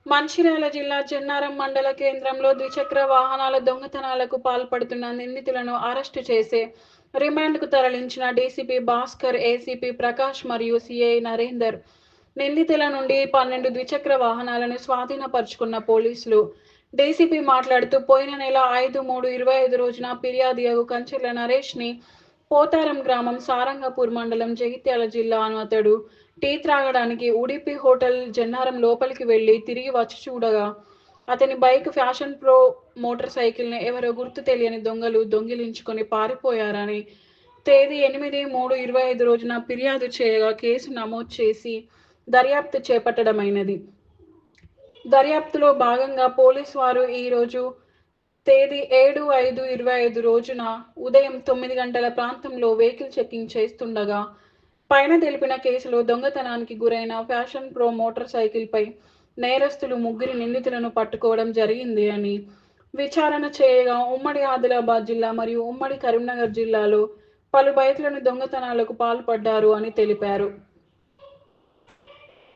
మంచిర్యాల జిల్లా చెన్నారం మండల కేంద్రంలో ద్విచక్ర వాహనాల దొంగతనాలకు పాల్పడుతున్న నిందితులను అరెస్టు చేసి రిమాండ్కు తరలించిన డీసీపీ భాస్కర్, ఏసీపీ ప్రకాష్ మరియు సీఐ నరేందర్. నిందితుల నుండి 12 ద్విచక్ర వాహనాలను స్వాధీనపరుచుకున్న పోలీసులు. డీసీపీ మాట్లాడుతూ పోయిన నెల 5/3/25 రోజున ఫిర్యాదియగు కంచెర్ల నరేష్ని పోతారం గ్రామం సారంగపూర్ మండలం జగిత్యాల జిల్లా అతడు టీ త్రాగడానికి ఉడిపి హోటల్ జన్నారం లోపలికి వెళ్లి తిరిగి వచ్చి చూడగా అతని బైక్ ఫ్యాషన్ ప్రో మోటార్ సైకిల్ని ఎవరో గుర్తు తెలియని దొంగలు దొంగిలించుకొని పారిపోయారని తేదీ 8/3/25 రోజున ఫిర్యాదు చేయగా కేసు నమోదు చేసి దర్యాప్తు చేపట్టడమైనది. దర్యాప్తులో భాగంగా పోలీసు వారు ఈరోజు తేదీ 7/5/25 రోజున ఉదయం 9 గంటల ప్రాంతంలో వెహికల్ చెకింగ్ చేస్తుండగా పైన తెలిపిన కేసులో దొంగతనానికి గురైన ఫ్యాషన్ ప్రో మోటార్ సైకిల్పై నేరస్తులు 3 నిందితులను పట్టుకోవడం జరిగింది అని విచారణ చేయగా ఉమ్మడి ఆదిలాబాద్ జిల్లా మరియు ఉమ్మడి కరీంనగర్ జిల్లాలో పలు బైక్లను దొంగతనాలకు పాల్పడ్డారు అని తెలిపారు.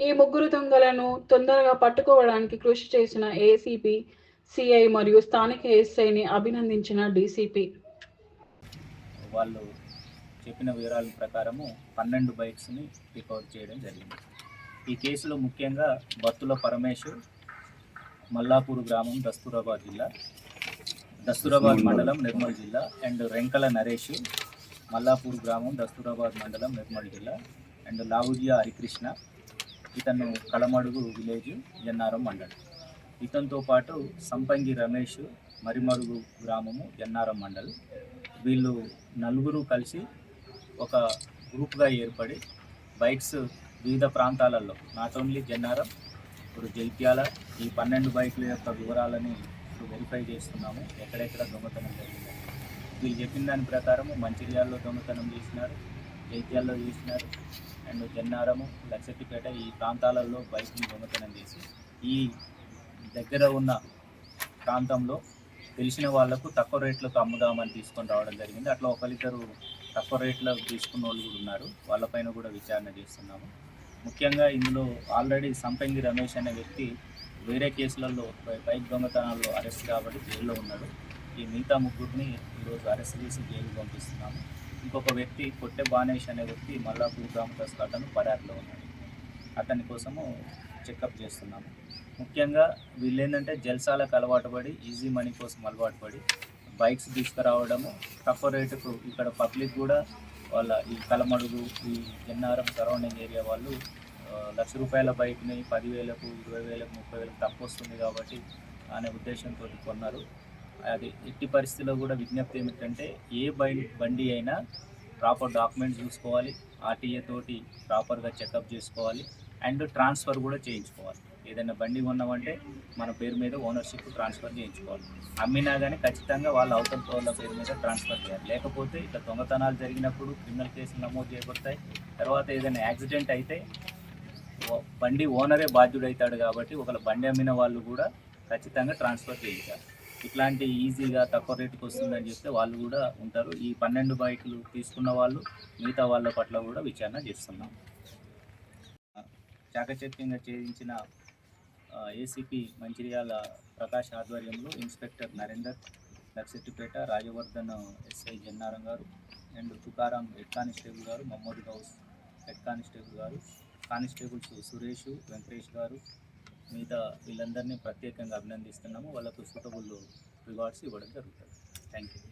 ఈ 3 దొంగలను తొందరగా పట్టుకోవడానికి కృషి చేసిన ఏసీపీ, సిఐ మరియు స్థానిక ఎస్ఐని అభినందించిన డీసీపీ. వాళ్ళు చెప్పిన వివరాల ప్రకారము 12 బైక్స్ని రికవర్ చేయడం జరిగింది. ఈ కేసులో ముఖ్యంగా బత్తుల పరమేశ్వర్, మల్లాపూర్ గ్రామం, దస్తూరాబాద్ జిల్లా, దస్తూరాబాద్ మండలం, నిర్మల్ జిల్లా, అండ్ రెంకల నరేష్, మల్లాపూర్ గ్రామం, దస్తూరాబాద్ మండలం, నిర్మల్ జిల్లా, అండ్ లావుజియా హరికృష్ణ, ఇతను కలమడుగు విలేజ్, జన్నారం మండలం. ఇతనితో పాటు సంపంగి రమేష్, మరిమడుగు గ్రామము, జన్నారం మండలం. వీళ్ళు నలుగురు కలిసి ఒక గ్రూప్గా ఏర్పడి బైక్స్ వివిధ ప్రాంతాలలో, నాట్ ఓన్లీ జన్నారం, ఇప్పుడు జైత్యాల, ఈ 12 బైకుల యొక్క వివరాలని ఇప్పుడు వెరిఫై చేస్తున్నాము, ఎక్కడెక్కడ దొంగతనం జరిగింది. వీళ్ళు చెప్పిన దాని ప్రకారము మంచిర్యాలలో దొంగతనం చేసినారు, జైత్యాలలో చేసినారు, అండ్ జన్నారము, లక్షటిపేట, ఈ ప్రాంతాలలో బైక్ని దొంగతనం చేసి ఈ దగ్గర ఉన్న ప్రాంతంలో తెలిసిన వాళ్లకు తక్కువ రేట్లకు అమ్ముదామని తీసుకొని రావడం జరిగింది. అట్లా ఒకరిద్దరు తక్కువ రేట్లో తీసుకున్న వాళ్ళు కూడా ఉన్నారు, వాళ్ళపైన కూడా విచారణ చేస్తున్నాము. ముఖ్యంగా ఇందులో ఆల్రెడీ సంపంగి రమేష్ అనే వ్యక్తి వేరే కేసులలో బైక్ దొంగతనాల్లో అరెస్ట్ కాబట్టి జైల్లో ఉన్నాడు. ఈ మిగతా 3 ఈరోజు అరెస్ట్ చేసి జైలుకు పంపిస్తున్నాము. ఇంకొక వ్యక్తి కొట్టె బానేష్ అనే వ్యక్తి మల్లాపూర్ గ్రామస్థ అతను పరారిలో ఉన్నాడు, అతని కోసము చెకప్ చేస్తున్నాము. ముఖ్యంగా వీళ్ళు ఏంటంటే జల్సాలకు అలవాటు పడి, ఈజీ మనీ కోసం అలవాటు పడి బైక్స్ తీసుకురావడము, తక్కువ రేటుకు ఇక్కడ పబ్లిక్ కూడా వాళ్ళ ఈ కలమడుగు, ఈ జన్నారం సరౌండింగ్ ఏరియా వాళ్ళు ₹1,00,000 బైక్ని 10,000కు, 20,000కు, 30,000కు తక్కువ వస్తుంది కాబట్టి అనే ఉద్దేశంతో కొన్నారు. అది ఎట్టి పరిస్థితిలో కూడా విజ్ఞప్తి ఏమిటంటే ఏ బండి అయినా ప్రాపర్ డాక్యుమెంట్స్ చూసుకోవాలి, ఆర్టీఏ తోటి ప్రాపర్గా చెకప్ చేసుకోవాలి, అండ్ ట్రాన్స్ఫర్ కూడా చేయించుకోవాలి. ఏదైనా బండి కొన్నామంటే మన పేరు మీద ఓనర్షిప్ ట్రాన్స్ఫర్ చేయించుకోవాలి. అమ్మినా కానీ ఖచ్చితంగా వాళ్ళ అవతల వాళ్ళ పేరు మీద ట్రాన్స్ఫర్ చేయాలి. లేకపోతే ఇట్లా దొంగతనాలు జరిగినప్పుడు క్రిమినల్ కేసులు నమోదు చేయబడతాయి. తర్వాత ఏదైనా యాక్సిడెంట్ అయితే బండి ఓనరే బాధ్యుడవుతాడు కాబట్టి ఒకవేళ బండి అమ్మిన వాళ్ళు కూడా ఖచ్చితంగా ట్రాన్స్ఫర్ చేయించాలి. ఇట్లాంటి ఈజీగా తక్కువ రేటుకి వస్తుందని చెప్తే వాళ్ళు కూడా ఉంటారు. ఈ 12 బైకులు తీసుకున్న వాళ్ళు మిగతా వాళ్ళ పట్ల కూడా విచారణ చేస్తున్నాం. చాకచక్యంగా ఛేదించిన ఏసీపీ మంచిర్యాల ప్రకాష్ ఆధ్వర్యంలో ఇన్స్పెక్టర్ నరేందర్, లక్షెట్టిపేట, రాజవర్ధన్ ఎస్ఐ జన్నారం గారు, అండ్ తుకారాం హెడ్ కానిస్టేబుల్ గారు, మహమ్మద్ గౌస్ హెడ్ కానిస్టేబుల్ గారు, కానిస్టేబుల్స్ సురేష్, వెంకటేష్ గారు, మిగతా వీళ్ళందరినీ ప్రత్యేకంగా అభినందిస్తున్నాము. వాళ్ళకు సూటబుల్ రివార్డ్స్ ఇవ్వడం జరుగుతుంది. Thank you.